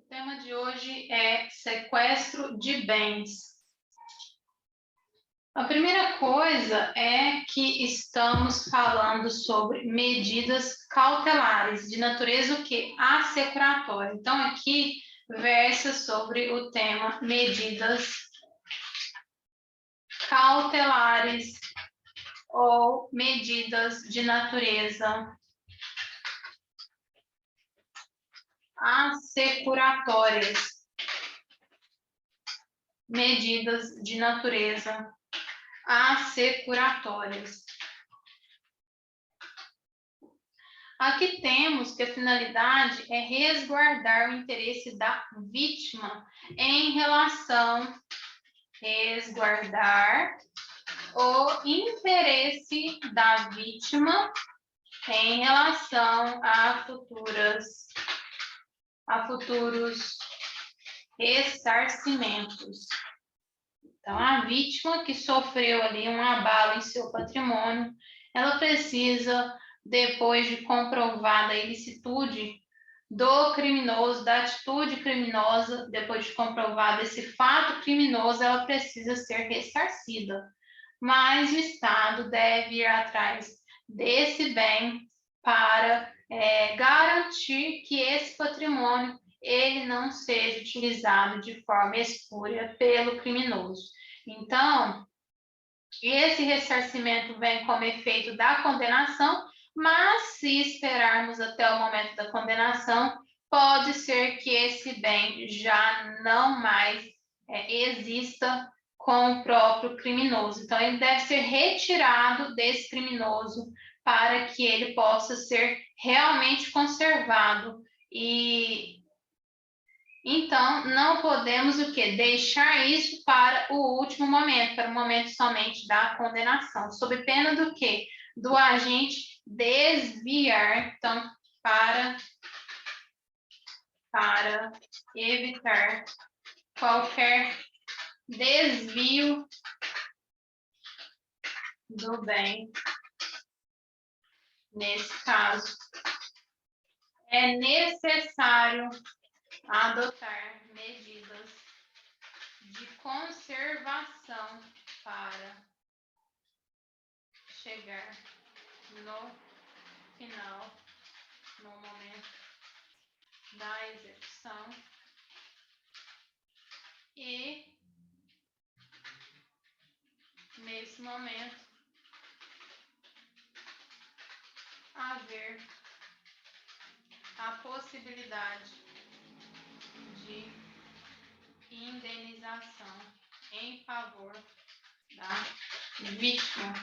tema de hoje é sequestro de bens. A primeira coisa é que estamos falando sobre medidas cautelares, de natureza o quê? Assecuratória. Então, aqui versa sobre o tema medidas cautelares ou medidas de natureza assecuratórias. Medidas de natureza assecuratórias. Aqui temos que a finalidade é resguardar o interesse da vítima em relação resguardar o interesse da vítima em relação a futuros ressarcimentos. Então, a vítima que sofreu ali um abalo em seu patrimônio, ela precisa, depois de comprovada a ilicitude do criminoso, da atitude criminosa, depois de comprovado esse fato criminoso, ela precisa ser ressarcida. Mas o Estado deve ir atrás desse bem para garantir que esse patrimônio ele não seja utilizado de forma espúria pelo criminoso. Então, esse ressarcimento vem como efeito da condenação, mas se esperarmos até o momento da condenação, pode ser que esse bem já não mais exista com o próprio criminoso. Então, ele deve ser retirado desse criminoso para que ele possa ser realmente conservado. E então, não podemos o quê? Deixar isso para o último momento, para o momento somente da condenação, sob pena do quê? Do agente desviar, então, para evitar qualquer desvio do bem. Nesse caso, é necessário adotar medidas de conservação para chegar no final, no momento da execução e nesse momento haver a possibilidade de indenização em favor da vítima.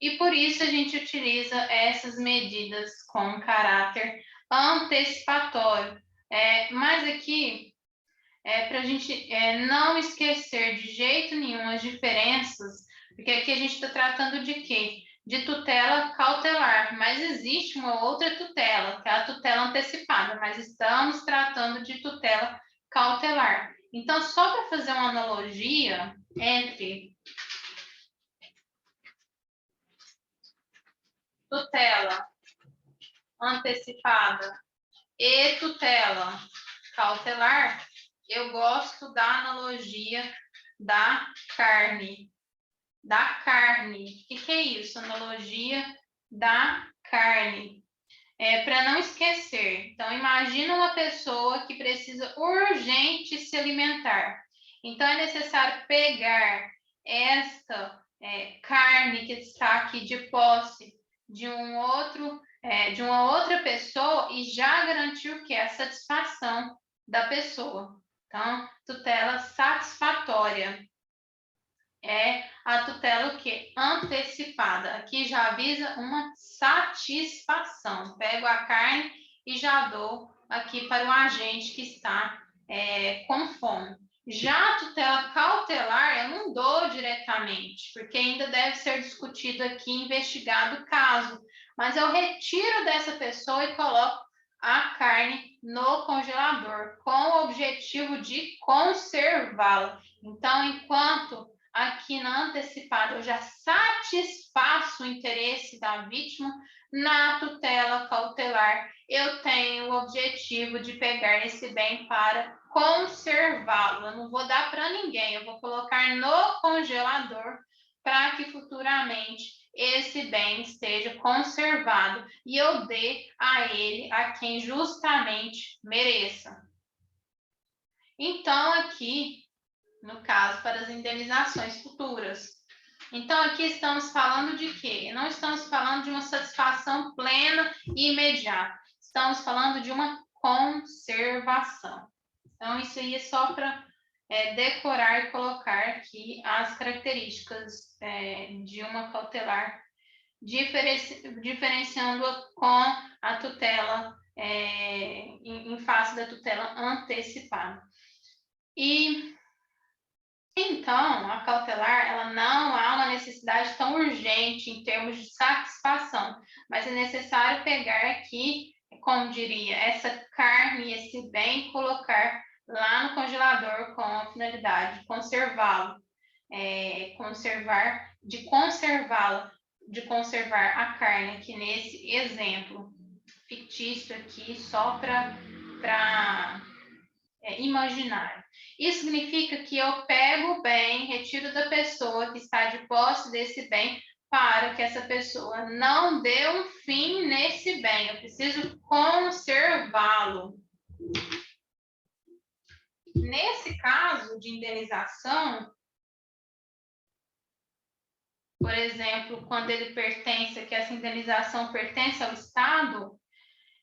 E por isso a gente utiliza essas medidas com caráter antecipatório. Mas aqui, para a gente não esquecer de jeito nenhum as diferenças, porque aqui a gente está tratando de quê? De tutela cautelar, mas existe uma outra tutela, que é a tutela antecipada, mas estamos tratando de tutela cautelar. Então, só para fazer uma analogia entre tutela antecipada e tutela cautelar, eu gosto da analogia da carne. Da carne. O que é isso? Analogia da carne. Para não esquecer. Então, imagina uma pessoa que precisa urgente se alimentar. Então, é necessário pegar esta carne que está aqui de posse de de uma outra pessoa e já garantir o que é a satisfação da pessoa. Então, tutela satisfatória é a tutela o quê? Antecipada. Aqui já avisa uma satisfação. Pego a carne e já dou aqui para o agente que está com fome. Já a tutela cautelar, eu não dou diretamente, porque ainda deve ser discutido aqui, investigado o caso. Mas eu retiro dessa pessoa e coloco a carne no congelador, com o objetivo de conservá-la. Então, enquanto aqui na antecipada, eu já satisfaço o interesse da vítima. Na tutela cautelar, eu tenho o objetivo de pegar esse bem para conservá-lo. Eu não vou dar para ninguém, eu vou colocar no congelador para que futuramente esse bem esteja conservado e eu dê a ele a quem justamente mereça. Então, aqui, no caso, para as indenizações futuras. Então, aqui estamos falando de quê? Não estamos falando de uma satisfação plena e imediata. Estamos falando de uma conservação. Então, isso aí é só para decorar e colocar aqui as características de uma cautelar, diferenciando-a com a tutela, em face da tutela antecipada. E então, a cautelar, ela não há uma necessidade tão urgente em termos de satisfação, mas é necessário pegar aqui, como diria, essa carne, esse bem, colocar lá no congelador com a finalidade de conservá-lo, de conservar a carne, aqui nesse exemplo fictício aqui, só para imaginar. Isso significa que eu pego o bem, retiro da pessoa que está de posse desse bem, para que essa pessoa não dê um fim nesse bem. Eu preciso conservá-lo. Nesse caso de indenização, por exemplo, quando ele pertence, que essa indenização pertence ao Estado,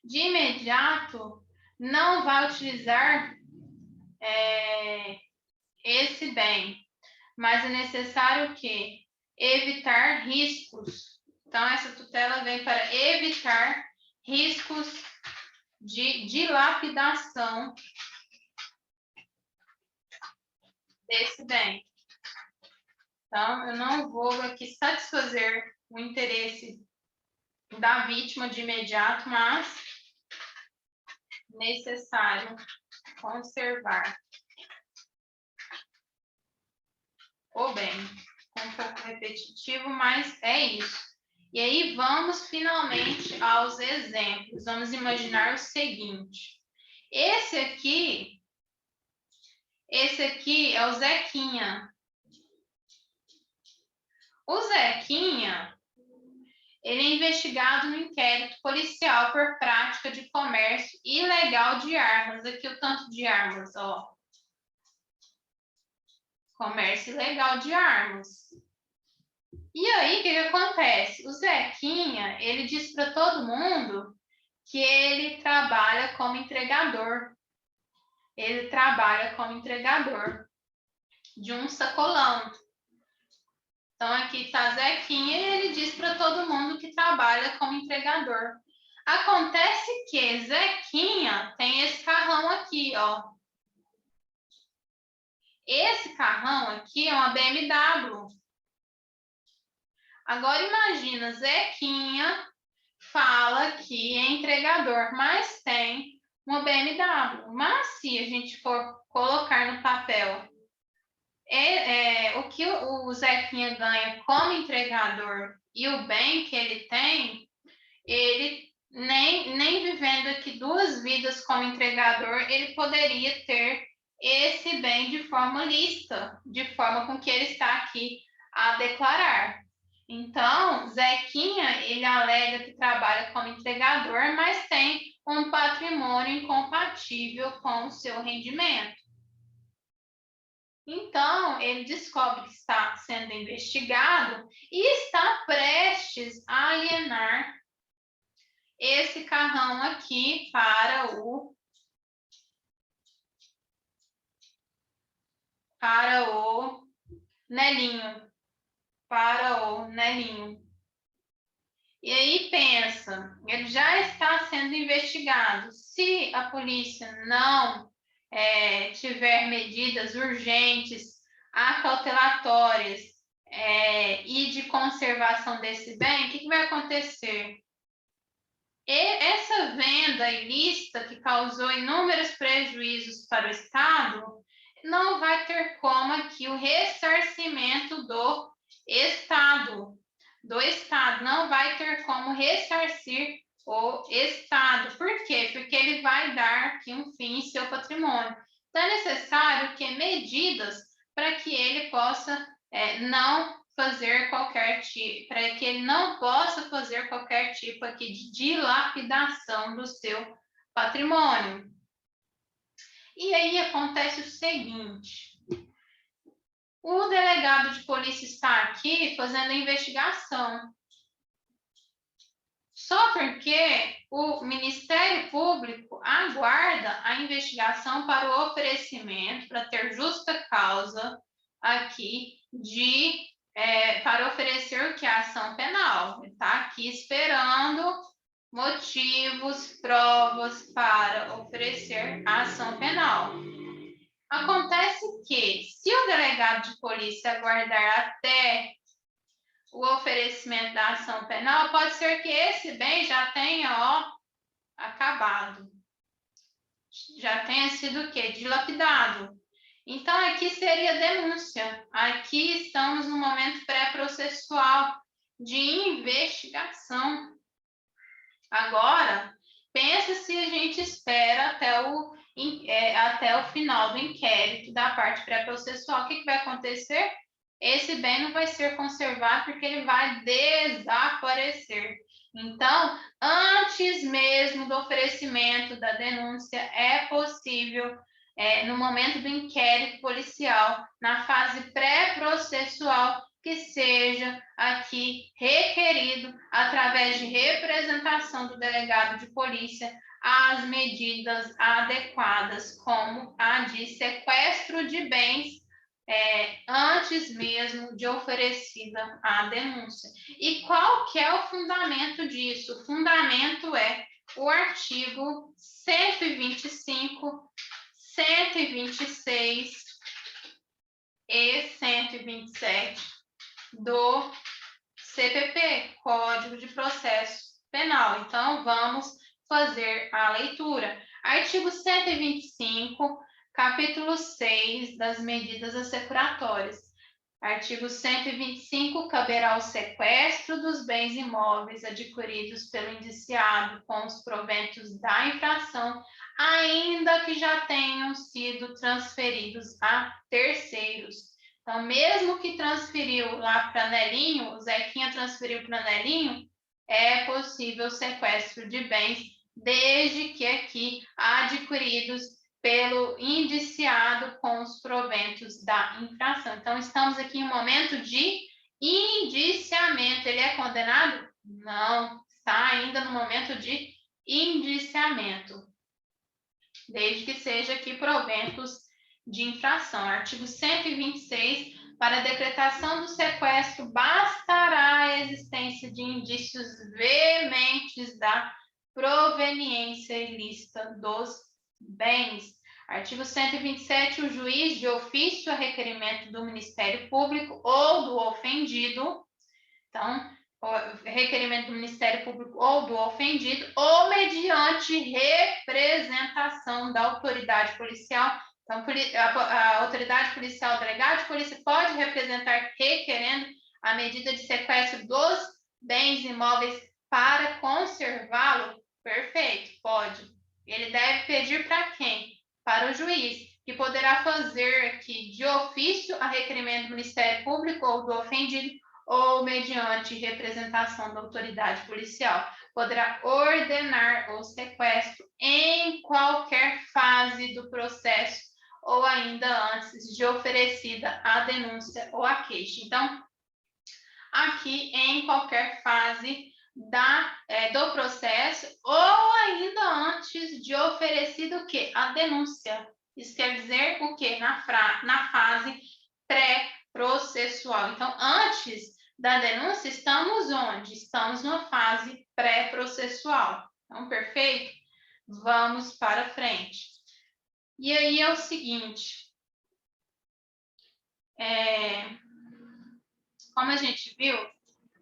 de imediato não vai utilizar esse bem, mas é necessário o quê? Evitar riscos. Então, essa tutela vem para evitar riscos de dilapidação desse bem. Então, eu não vou aqui satisfazer o interesse da vítima de imediato, mas necessário conservar o bem. Um pouco repetitivo, mas é isso. E aí, vamos finalmente aos exemplos. Vamos imaginar o seguinte. Esse aqui é o Zequinha. O Zequinha, ele é investigado no inquérito policial por prática de comércio ilegal de armas. Aqui o tanto de armas, ó. Comércio ilegal de armas. E aí, o que acontece? O Zequinha, ele diz para todo mundo que ele trabalha como entregador. Ele trabalha como entregador de um sacolão. Então, aqui está Zequinha e ele diz para todo mundo que trabalha como entregador. Acontece que Zequinha tem esse carrão aqui, ó. Esse carrão aqui é uma BMW. Agora, imagina, Zequinha fala que é entregador, mas tem uma BMW. Mas se a gente for colocar no papel o que o Zequinha ganha como entregador e o bem que ele tem, ele nem vivendo aqui 2 vidas como entregador, ele poderia ter esse bem de forma lícita, de forma com que ele está aqui a declarar. Então, Zequinha, ele alega que trabalha como entregador, mas tem um patrimônio incompatível com o seu rendimento. Então, ele descobre que está sendo investigado e está prestes a alienar esse carrão aqui para o Nelinho. Para o Nelinho. E aí pensa, ele já está sendo investigado. Se a polícia não tiver medidas urgentes, acautelatórias e de conservação desse bem, o que vai acontecer? E essa venda ilícita que causou inúmeros prejuízos para o Estado não vai ter como aqui o ressarcimento do Estado. Não vai ter como ressarcir o Estado. Por quê? Porque ele vai dar aqui um fim em seu patrimônio. Então, é necessário que medidas para que ele possa não fazer qualquer tipo, para que ele não possa fazer qualquer tipo aqui de dilapidação do seu patrimônio. E aí acontece o seguinte: o delegado de polícia está aqui fazendo a investigação. Só porque o Ministério Público aguarda a investigação para o oferecimento, para ter justa causa aqui para oferecer o que? A ação penal. Está aqui esperando motivos, provas para oferecer a ação penal. Acontece que, se o delegado de polícia aguardar até o oferecimento da ação penal, pode ser que esse bem já tenha acabado. Já tenha sido o quê? Dilapidado. Então, aqui seria denúncia. Aqui estamos no momento pré-processual de investigação. Agora, pensa se a gente espera até o final do inquérito da parte pré-processual. O que vai acontecer? Esse bem não vai ser conservado porque ele vai desaparecer. Então, antes mesmo do oferecimento da denúncia, é possível, no momento do inquérito policial, na fase pré-processual, que seja aqui requerido, através de representação do delegado de polícia, as medidas adequadas, como a de sequestro de bens, antes mesmo de oferecida a denúncia. E qual que é o fundamento disso? O fundamento é o artigo 125, 126 e 127 do CPP, Código de Processo Penal. Então, vamos fazer a leitura. Artigo 125, capítulo 6 das medidas assecuratórias. Artigo 125, caberá o sequestro dos bens imóveis adquiridos pelo indiciado com os proventos da infração, ainda que já tenham sido transferidos a terceiros. Então, mesmo que transferiu lá para Nelinho, o Zequinha transferiu para Nelinho, é possível sequestro de bens, desde que aqui adquiridos pelo indiciado com os proventos da infração. Então, estamos aqui em um momento de indiciamento. Ele é condenado? Não, está ainda no momento de indiciamento, desde que seja aqui proventos de infração. Artigo 126, para a decretação do sequestro, bastará a existência de indícios veementes da proveniência ilícita dos bens. Artigo 127, o juiz, de ofício a requerimento do Ministério Público ou do ofendido, então, requerimento do Ministério Público ou do ofendido, ou mediante representação da autoridade policial. Então, a autoridade policial, o delegado de polícia, pode representar requerendo a medida de sequestro dos bens imóveis para conservá-lo. Perfeito, pode. Ele deve pedir para quem? Para o juiz, que poderá fazer aqui de ofício a requerimento do Ministério Público ou do ofendido, ou mediante representação da autoridade policial. Poderá ordenar o sequestro em qualquer fase do processo ou ainda antes de oferecida a denúncia ou a queixa. Então, aqui em qualquer fase do processo ou ainda antes de oferecido o quê? A denúncia. Isso quer dizer o quê? Na fase pré-processual. Então, antes da denúncia, estamos onde? Estamos numa fase pré-processual. Então, perfeito? Vamos para frente. E aí é o seguinte, como a gente viu,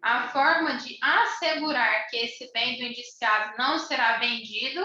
a forma de assegurar que esse bem do indiciado não será vendido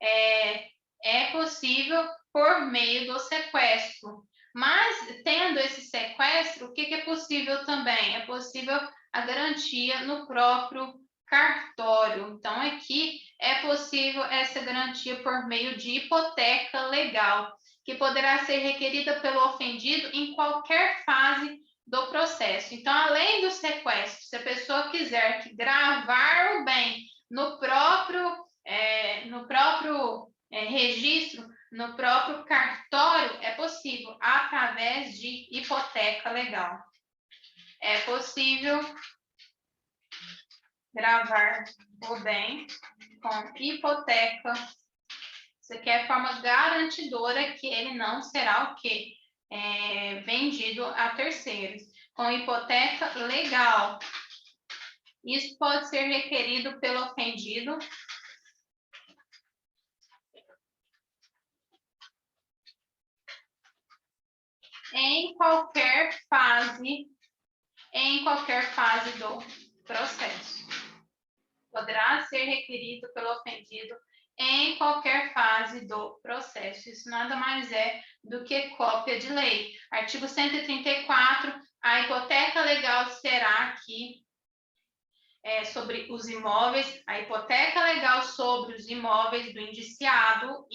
é possível por meio do sequestro. Mas, tendo esse sequestro, o que é possível também? É possível a garantia no próprio cartório. Então, aqui é possível essa garantia por meio de hipoteca legal, que poderá ser requerida pelo ofendido em qualquer fase do processo. Então, além do sequestro, se a pessoa quiser gravar o bem no próprio registro, no próprio cartório, é possível através de hipoteca legal. É possível gravar o bem com hipoteca. Isso aqui é a forma garantidora que ele não será o quê? Vendido a terceiros. Com hipoteca legal. Isso pode ser requerido pelo ofendido em qualquer fase do processo. Poderá ser requerido pelo ofendido em qualquer fase do processo. Isso nada mais é do que cópia de lei. Artigo 134, a hipoteca legal será aqui sobre os imóveis, a hipoteca legal sobre os imóveis do indiciado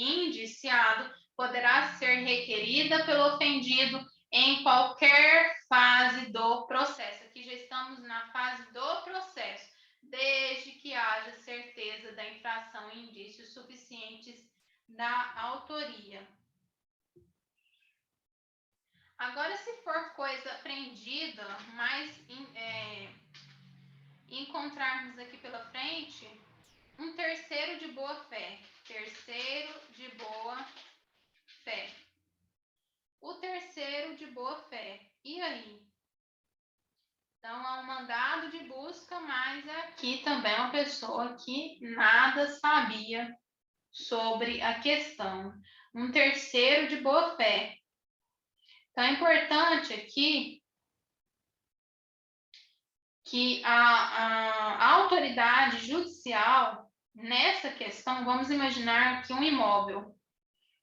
poderá ser requerida pelo ofendido em qualquer fase do processo. Aqui já estamos na fase do processo, desde que haja certeza da infração e indícios suficientes da autoria. Agora, se for coisa apreendida, mas encontrarmos aqui pela frente um terceiro de boa fé. Terceiro de boa fé. O terceiro de boa fé. E aí? Então, há um mandado de busca, mas aqui também é uma pessoa que nada sabia sobre a questão. Um terceiro de boa fé. Então, é importante aqui que a autoridade judicial, nessa questão, vamos imaginar que um imóvel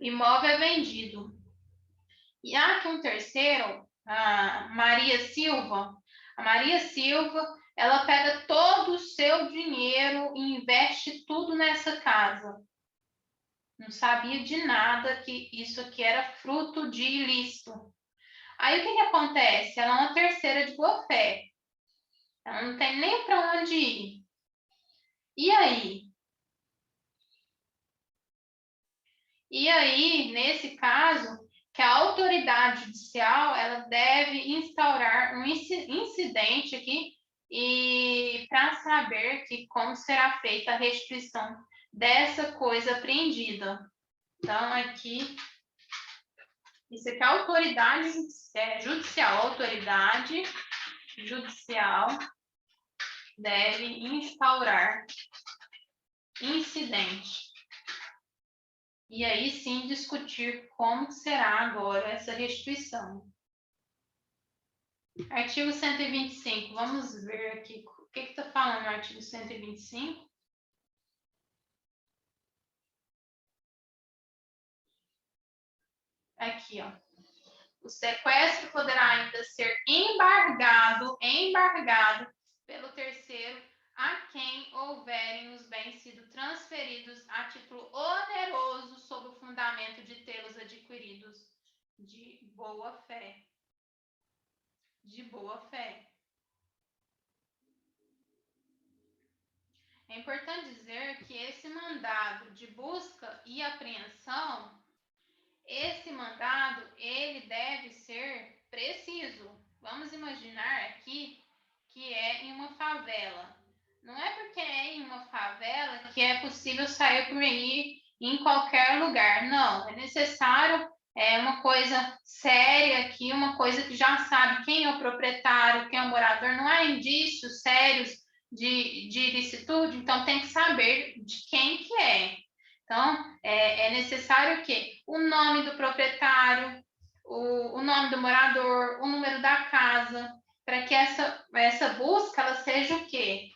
é vendido. E há aqui um terceiro, a Maria Silva. A Maria Silva, ela pega todo o seu dinheiro e investe tudo nessa casa. Não sabia de nada que isso aqui era fruto de ilícito. Aí o que acontece? Ela é uma terceira de boa fé. Ela não tem nem para onde ir. E aí? E aí, nesse caso, que a autoridade judicial ela deve instaurar um incidente aqui e para saber como será feita a restituição dessa coisa apreendida. Então, aqui, isso aqui é a autoridade judicial. A autoridade judicial deve instaurar incidente. E aí sim discutir como será agora essa restituição. Artigo 125, vamos ver aqui o que está falando no artigo 125. Aqui, ó. O sequestro poderá ainda ser embargado pelo terceiro a quem houverem os bens sido transferidos a título oneroso sob o fundamento de tê-los adquiridos de boa fé. De boa fé. É importante dizer que esse mandado de busca e apreensão, esse mandado, ele deve ser preciso. Vamos imaginar aqui que é em uma favela. Não é porque é em uma favela que é possível sair por aí em qualquer lugar. Não, é necessário uma coisa séria aqui, uma coisa que já sabe quem é o proprietário, quem é o morador. Não há indícios sérios de ilicitude, então tem que saber de quem que é. Então, é necessário o quê? O nome do proprietário, o nome do morador, o número da casa, para que essa busca ela seja o quê?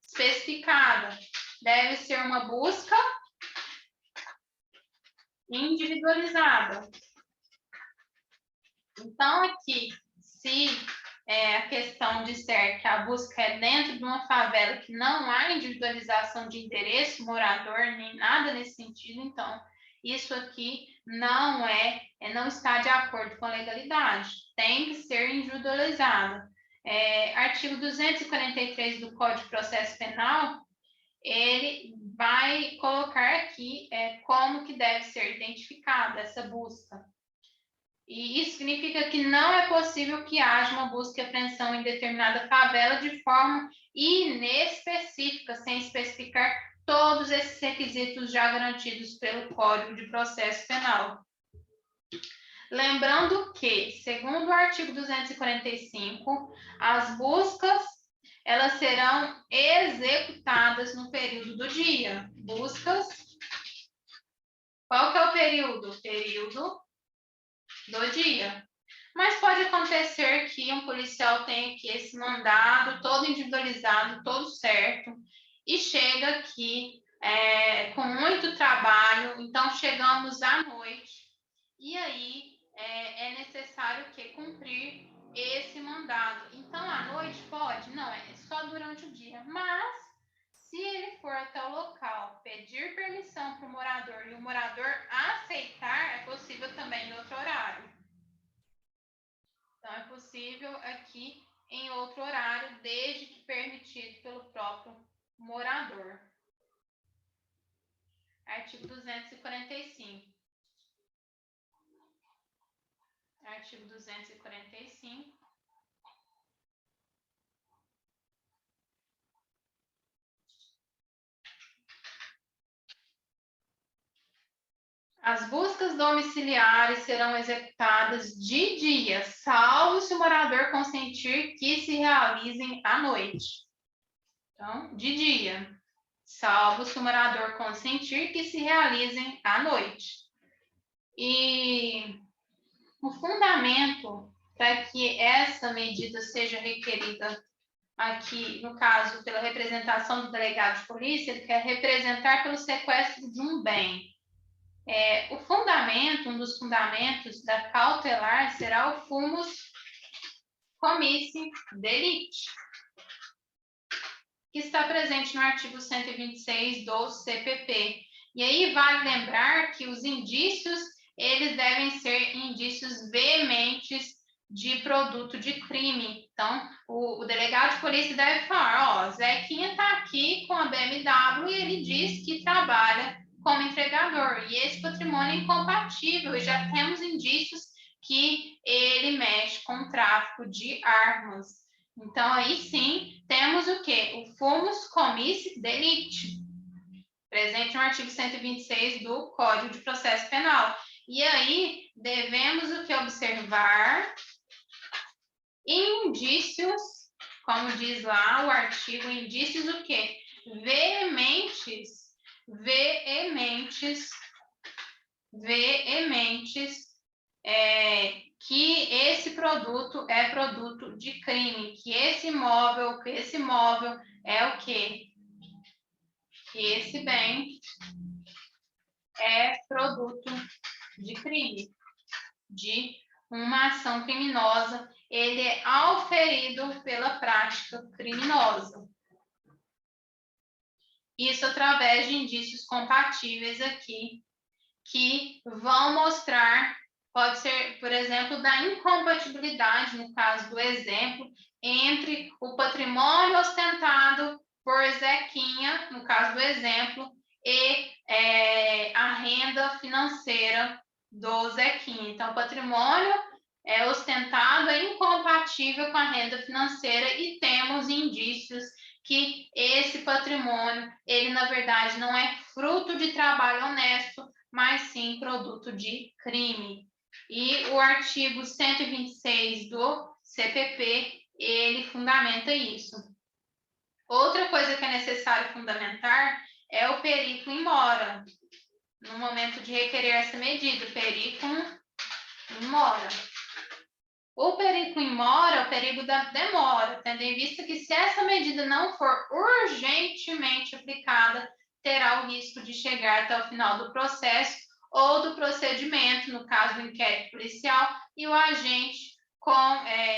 Especificada. Deve ser uma busca individualizada. Então, aqui, se a questão disser que a busca é dentro de uma favela que não há individualização de endereço, morador, nem nada nesse sentido, então, isso aqui não está de acordo com a legalidade. Tem que ser individualizado. Artigo 243 do Código de Processo Penal, ele vai colocar aqui como que deve ser identificada essa busca. E isso significa que não é possível que haja uma busca e apreensão em determinada favela de forma inespecífica, sem especificar todos esses requisitos já garantidos pelo Código de Processo Penal. Lembrando que, segundo o artigo 245, as buscas elas serão executadas no período do dia. Buscas. Qual que é o período? Período do dia. Mas pode acontecer que um policial tenha aqui esse mandado todo individualizado, todo certo, e chega aqui com muito trabalho, então chegamos à noite, e aí é necessário que cumprir esse mandado. Então, à noite pode? Não, é só durante o dia, mas se ele for até o local, pedir permissão para o morador e o morador aceitar, é possível também em outro horário. Então, é possível aqui em outro horário, desde que permitido pelo próprio morador. Artigo 245. Artigo 245. As buscas domiciliares serão executadas de dia, salvo se o morador consentir que se realizem à noite. Então, de dia, salvo se o morador consentir que se realizem à noite. E o fundamento para que essa medida seja requerida aqui, no caso, pela representação do delegado de polícia, ele quer representar pelo sequestro de um bem. O fundamento, um dos fundamentos da cautelar será o fumus comissi delicti, que está presente no artigo 126 do CPP. E aí vale lembrar que os indícios, eles devem ser indícios veementes de produto de crime. Então, o delegado de polícia deve falar, Zequinha está aqui com a BMW e ele diz que trabalha como entregador, e esse patrimônio é incompatível, e já temos indícios que ele mexe com o tráfico de armas. Então, aí sim, temos o quê? O fumus comissi delicti, presente no artigo 126 do Código de Processo Penal. E aí, devemos o que observar? Indícios, como diz lá o artigo, indícios o quê? Veementes, que esse produto é produto de crime, que esse imóvel é o quê? Que esse bem é produto de crime, de uma ação criminosa, ele é auferido pela prática criminosa. Isso através de indícios compatíveis aqui, que vão mostrar, pode ser, por exemplo, da incompatibilidade, no caso do exemplo, entre o patrimônio ostentado por Zequinha, no caso do exemplo, e a renda financeira do Zequinha. Então, o patrimônio ostentado é incompatível com a renda financeira e temos indícios que esse patrimônio, ele na verdade não é fruto de trabalho honesto, mas sim produto de crime. E o artigo 126 do CPP, ele fundamenta isso. Outra coisa que é necessário fundamentar é o periculum in mora, no momento de requerer essa medida, periculum in mora. O perigo in mora é o perigo da demora, tendo em vista que se essa medida não for urgentemente aplicada, terá o risco de chegar até o final do processo ou do procedimento, no caso do inquérito policial, e o agente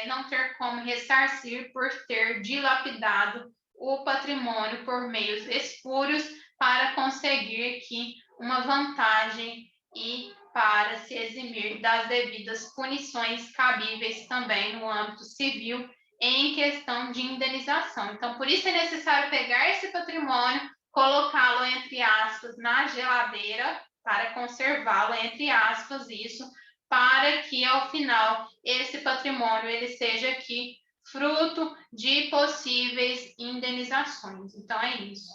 não ter como ressarcir por ter dilapidado o patrimônio por meios espúrios para conseguir aqui uma vantagem e para se eximir das devidas punições cabíveis também no âmbito civil em questão de indenização. Então, por isso é necessário pegar esse patrimônio, colocá-lo, entre aspas, na geladeira para conservá-lo, entre aspas, isso, para que ao final esse patrimônio ele seja aqui fruto de possíveis indenizações. Então é isso.